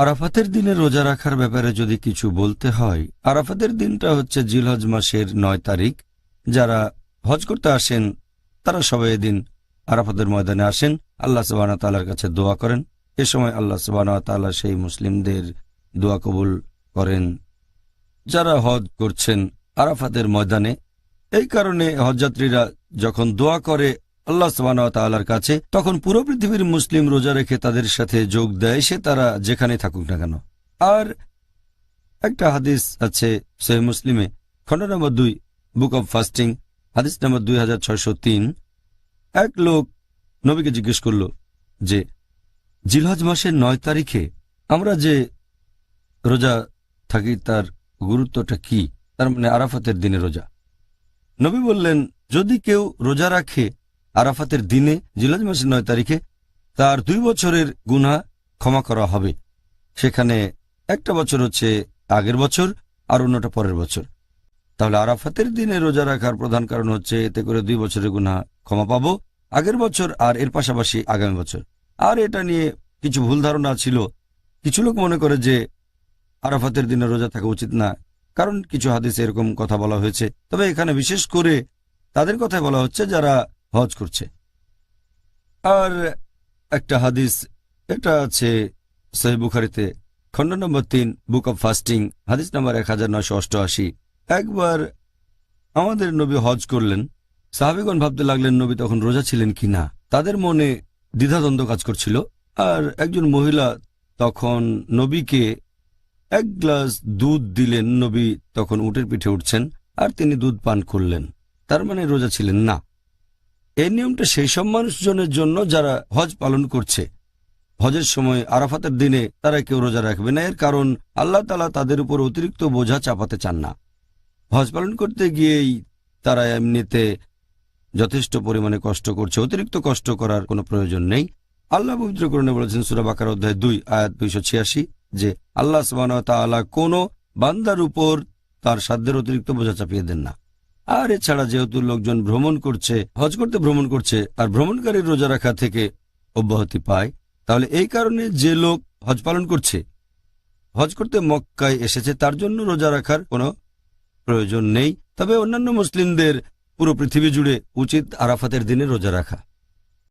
আরাফাতের দিনে রোজা রাখার ব্যাপারে যদি কিছু বলতে হয়, আরাফাতের দিনটা হচ্ছে জিলহজ মাসের ৯ তারিখ। যারা হজ করতে আসেন তারা সবাই এদিন আরাফাতের ময়দানে আসেন, আল্লাহ সুবহানাহু ওয়া তাআলার কাছে দোয়া করেন। এ সময় আল্লাহ সুবহানাহু ওয়া তাআলা সেই মুসলিমদের দোয়া কবুল করেন যারা হজ করছেন আরাফাতের ময়দানে। এই কারণে হজযাত্রীরা যখন দোয়া করে আল্লাহ সুবহানাহু ওয়া তাআলার কাছে, তখন পুরো পৃথিবীর মুসলিম রোজা রেখে তাদের সাথে যোগ দেয়, সে তারা যেখানে থাকুক না কেন। আর একটা হাদিস আছে সহিহ মুসলিমে, খণ্ড নম্বর 2, বুক অব ফাস্টিং, হাদিস নম্বর 2603। এক লোক নবীকে জিজ্ঞেস করল যে জিলহজ মাসের ৯ তারিখে আমরা যে রোজা থাকি তার গুরুত্বটা কি, তার মানে আরাফাতের দিনে রোজা। নবী বললেন, যদি কেউ রোজা রাখে আরাফাতের দিনে জিলহজ মাসের ৯ তারিখে, তার 2 বছরের গুনাহ ক্ষমা করা হবে। সেখানে একটা বছর হচ্ছে আগের বছর আর অন্যটা পরের বছর। তাহলে আরাফাতের দিনে রোজা রাখার প্রধান কারণ হচ্ছে এতে করে 2 বছরের গুনাহ ক্ষমা পাবো, আগের বছর আর এর পাশাপাশি আগামী বছর। আর এটা নিয়ে কিছু ভুল ধারণা ছিল। কিছু লোক মনে করে যে আরাফাতের দিনে রোজা থাকা উচিত না, কারণ কিছু হাদিসে এরকম কথা বলা হয়েছে। তবে এখানে বিশেষ করে তাদের কথাই বলা হচ্ছে যারা হজ করছে। আর একটা হাদিস, এটা আছে সহিহ বুখারীতে, খণ্ড নম্বর 3, বুক অব ফাস্টিং, হাদিস নম্বর 1988। একবার আমাদের নবী হজ করলেন। সাহাবীগণ ভাবতে লাগলেন নবী তখন রোজা ছিলেন কিনা। তাদের মনে দ্বিধাদ্বন্দ্ব কাজ করছিল। আর একজন মহিলা তখন নবীকে 1 গ্লাস দুধ দিলেন। নবী তখন উটের পিঠে উঠছেন আর তিনি দুধ পান করলেন, তার মানে রোজা ছিলেন না। এই নিয়মটা সেই সব মানুষজনের জন্য যারা হজ পালন করছে। হজের সময় আরাফাতের দিনে তারা কেউ রোজা রাখবে না, এর কারণ আল্লাহ তাআলা তাদের উপর অতিরিক্ত বোঝা চাপাতে চান না। হজ পালন করতে গিয়েই তারা এমনিতে যথেষ্ট পরিমাণে কষ্ট করছে, অতিরিক্ত কষ্ট করার কোনো প্রয়োজন নেই। আল্লাহ পবিত্র কোরআনে বলেছেন সূরা বাকারা অধ্যায় 2 আয়াত 286 যে আল্লাহ সুবহানাহু ওয়া তাআলা কোনো বান্দার উপর তার সাধ্যের অতিরিক্ত বোঝা চাপিয়ে দেন না। আর এছাড়া যেহেতু লোকজন ভ্রমণ করছে, হজ করতে ভ্রমণ করছে, আর ভ্রমণকারীর রোজা রাখা থেকে অব্যাহতি পায়, তাহলে এই কারণে যে লোক হজ পালন করছে, হজ করতে মক্কায় এসেছে, তার জন্য রোজা রাখার কোনো প্রয়োজন নেই। তবে অন্যান্য মুসলিমদের পুরো পৃথিবী জুড়ে উচিত আরাফাতের দিনে রোজা রাখা।